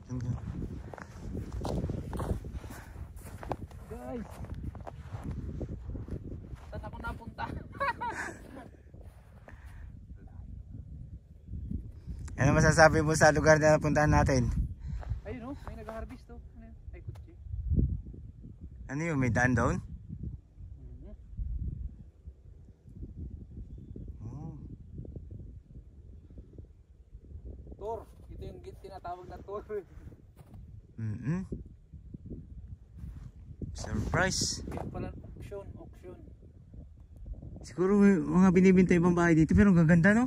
Guys, saan ako napunta? Ano masasabi mo sa lugar na napuntahan natin? Ayun o, may nag-harvest to. Ano yun? Ay, kutsi. Ano yun? May daan doon? Tour. Ito yung tinatawag na tour. Surprise. Kaya pala auction. Siguro may mga binibintay pang bahay dito pero ang gaganda no?